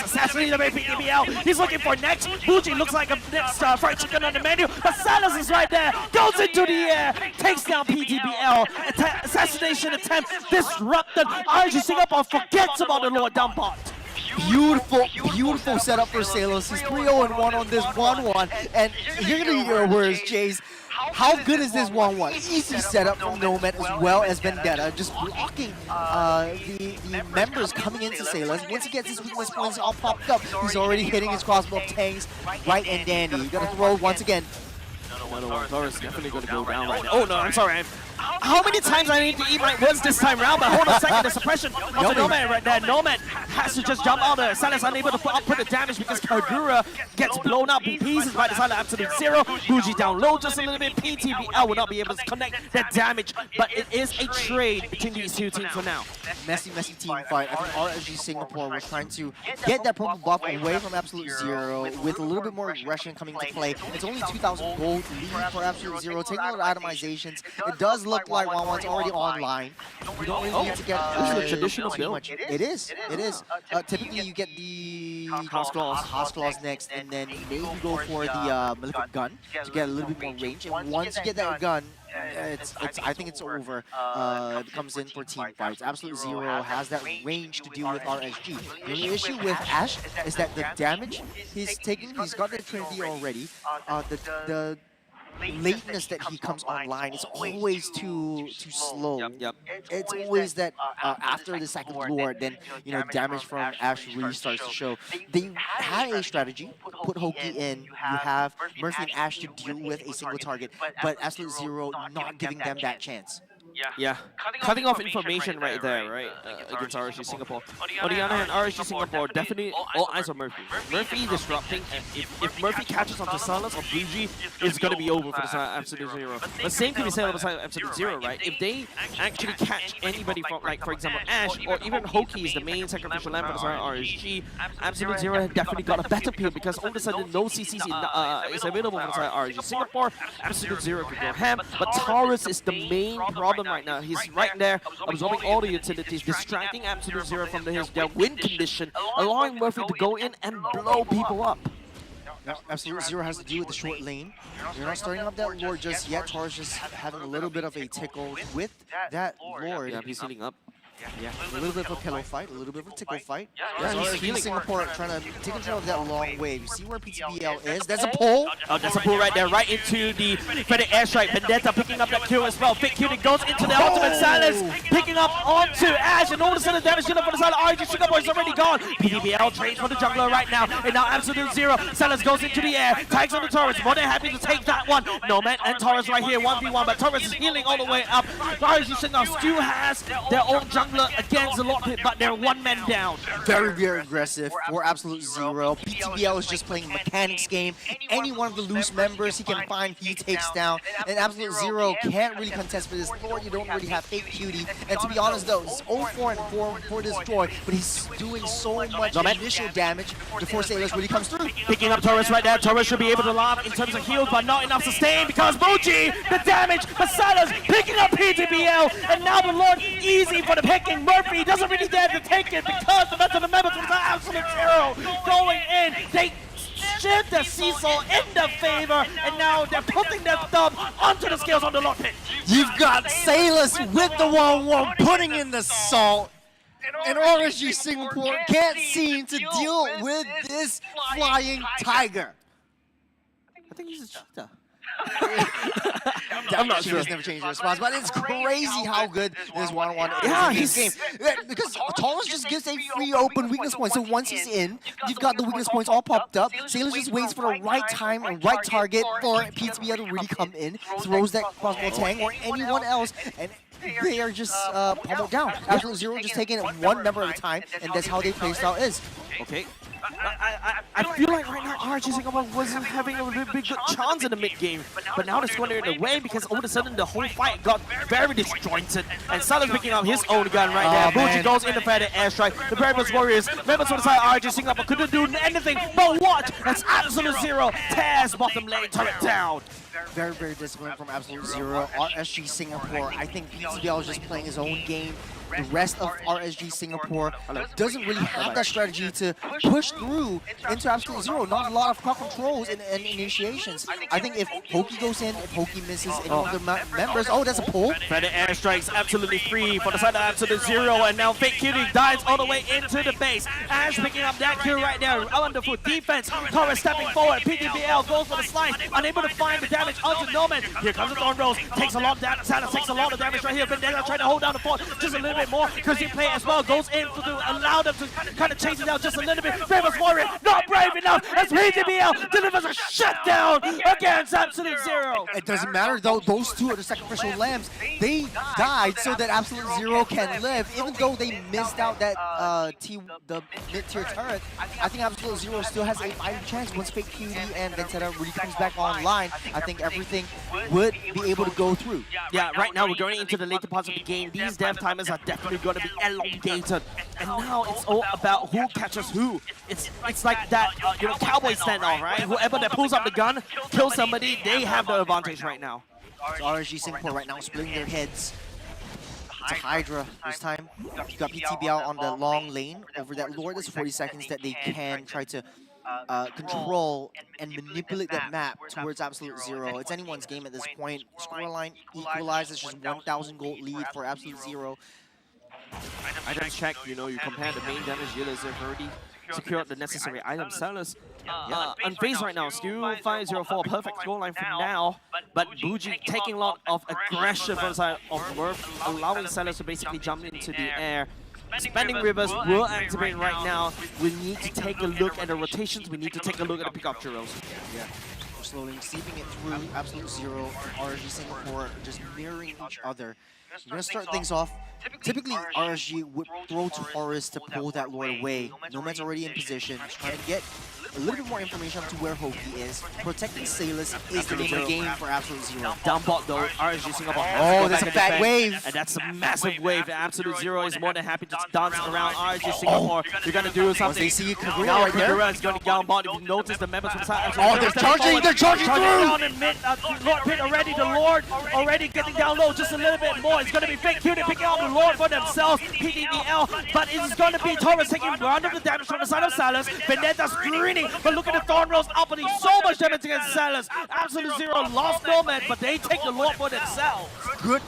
assassinated by PTBL. He's looking for next. Bougie looks like a next fried chicken on the menu, but Salas is right there. Goes into the air, takes down PTBL. Assassination attempt disrupted. RG Singapore forgets about the lower down bot. Beautiful setup for Salos. He's 3-0-1 on this 1-1, and you're gonna hear your words, Jace. How good is this 1-1? Easy setup from Nomad as well as Vendetta, just blocking the members coming into Salas. Once he gets his weakness points all popped up, he's already hitting his crossbow of tanks right and dandy. You gotta throw once again. No, Taurus definitely gonna go down right now. Oh no, I'm sorry. How many times I need to eat my words this time round? But hold on a second, the suppression of Nomad right there. Nomad has to just jump out there. Salas unable to put the damage because Kagura gets blown up in pieces by the side of Absolute Zero. Bougie down low just a little bit. PTBL will not be able to connect that damage, but it is a trade between these two teams for now. Messy team fight. I think RSG Singapore was trying to get that purple buff away from Absolute Zero with a little bit more aggression coming into play. It's only 2,000 gold lead for Absolute Zero. Taking a lot of itemizations. It does look like 1-1's already online. You don't really need to get this is a traditional build. It is. Typically, you get the House Claws next, and then maybe you go for the Malefic Gun to get a little bit more range. And once you get that gun, I think it's over. It comes in for team fights. Absolute Zero has that range to deal with RSG. The only issue with Ash is that the damage he's taking, he's got the Trinity already. The lateness that he comes online is always too slow. It's always that after the second Lord, then damage from Ash really starts to show. They had a strategy, put Hoki in, you have Murphy and Ash to deal with a single target, but Absolute Zero not giving them that chance. Yeah, cutting off information right there, right, against RSG Singapore. On the other hand, RSG Singapore definitely all eyes on Murphy. Murphy disrupting, and if Murphy catches onto Salas or Bougie, it's going to be over for the side of Absolute Zero. But same can be said on the side of Absolute Zero, right? If they actually catch anybody from, like, for example, Ash, or even Hoki is the main sacrificial lamb for the side of RSG, Absolute Zero has definitely got a better peel because all of a sudden no CCs is available for the side of RSG Singapore. Absolute Zero can go ham, but Taurus is the main problem right now. He's right there, absorbing all the utilities, distracting Absolute Zero from their win condition, allowing Murphy to go in and blow people up. Now, Absolute Zero has to deal with the short lane. You're not starting up that Lord just yet. Taurus just having a little bit of a tickle with that Lord. Yeah, he's healing up. Yeah, a little bit of a pillow fight, a little bit of a tickle fight. He's healing. Singapore trying to take control of that long wave. You see where PTBL is? There's a pull. Oh, there's a pull right there, right into the Freddy airstrike. Vendetta picking up that kill as well. Fake Cutie goes into the ultimate silence, picking up onto Ash, and all of a sudden damage done for the side of RG Singapore is already gone. PTBL trades for the jungler right now, and now Absolute Zero. Silence goes into the air, tags on the Taurus. More than happy to take that one. Nomad and Taurus right here, 1v1, but Taurus is healing all the way up. RG Singapore still has their own jungler against the Lockpit, but they're one man down. Very aggressive for Absolute Zero. PTBL is just playing a mechanics game. Any one of the loose members he can find, he takes down. And Absolute Zero can't really contest for this Lord. You don't really have Fake Cutie. And to be honest though, it's 0-4 for this Joy, but he's doing so much initial damage before Salas really comes through. Picking up Taurus right there. Taurus should be able to laugh in terms of heals, but not enough sustain because Bougie, the damage, but Salas picking up PTBL, and now the Lord easy for the picking. Murphy doesn't really dare to take it because the rest of the members of the Absolute Zero going in. They shift the seesaw in their favor, and now they're putting their thumb onto the scales on the Lockpit. You've got Salas with the 1-1 putting in the salt. And RSG Singapore can't seem to deal with this flying tiger. I think he's a cheetah. I'm not sure. He's never changed the response, but it's crazy how good this 1-1 is in this game. Because Taurus just gives a free open weakness point. So once he's in, you've got the weakness points all popped up. Sailor just waits for the right time and right target for PTBL to really come in, throws that crossbow tang or anyone else, and they are just pummeled down. Absolute Zero just taking it one member at a time, and that's how their playstyle is. Okay. I feel like right now RSG Singapore wasn't having a really big good chance in the mid game, but now they're squandering away because all of a sudden the whole fight got very disjointed, and Salas picking up his own gun right there. Bougie goes in the fair airstrike. The Perilous Warriors, members of the side RSG Singapore couldn't do anything but what? That's Absolute Zero tears bottom lane turret down. Very disciplined from Absolute Zero. RSG Singapore, I think PTBL is just playing his own game. the rest of RSG Singapore doesn't really have that strategy to push through into Absolute Zero. Not a lot of crowd controls and initiations. I think if Pokey goes in, if Pokey misses any of the members, oh, that's a pull. Feather airstrikes absolutely free for the side of Absolute Zero, and now Fake Cutie dives all the way into the base. Ash picking up that kill right there. Wonderful defense. Torres stepping forward. PTBL goes for the slice, unable to find the damage onto Nomad. Here comes the Thorn Rose. Takes a lot of damage. Salas takes a lot of damage right here. Vendetta trying to hold down the fort just a little bit more. Chrissy play as well goes in to allow them to kind of chase it down just a little bit. Famous Warrior not brave enough as PTBL delivers a shutdown against Absolute Zero. It doesn't matter though, those two are the sacrificial lambs. They died so that Absolute Zero can live. Even though they missed out that the mid-tier turret, I think Absolute Zero still has a fighting chance once Fake Cutie and Vendetta really comes back online. I think everything would be able to go through. Yeah, right now we're going into the later parts of the game. These dev timers are definitely going to be elongated. And now it's all about who catches who. It's like that cowboy standoff, right? Whoever that pulls up the gun, kills somebody, they have the advantage right now. So RSG Singapore right now splitting their heads. It's a Hydra this time. You got PTBL on the long lane over that Lord. There's 40 seconds that they can try to control and manipulate that map towards Absolute Zero. It's anyone's game at this point. Scoreline equalizes, just 1,000 gold lead for Absolute Zero. Items check, you compare the main damage dealers have already secured the necessary item sellers. Unfazed right now, still 504, perfect scoreline for now. But Bougie taking a lot of aggression from the side of Murph, allowing sellers to basically jump into the air. Spending Rivers will activate right now. We need to take a look at the rotations. We need to take a look at the pickup drills. Yeah, we're slowly seeping it through. Absolute Zero and RSG Singapore just mirroring each other. We're going to start things off. Typically, RSG would throw to Horus to pull that Lord away. Nomad's already in position, trying to get a little bit more information on to where Hoki is. Protecting Salus is the name of the game for Absolute Zero. Down bot though, RSG Singapore. Oh, that's a fat wave. And that's a massive wave. Absolute Zero is more than happy to dance around RSG Singapore. You're going to do something. Once they see Kagura now right there. Kagura is going to down bot. If you notice the members from side. Oh, they're charging through! Down in mid, Lord Pit already, the Lord already getting down low just a little bit more. It's going to be Fake Cutie picking up the Lord for themselves. PTBL, but it is going to be Torres taking round of the damage from the side of Salus. Vendetta screening, but look at the Thorn Rose outputting so much damage against Salus. Absolute Zero lost Nomad, but they take the Lord for themselves. Good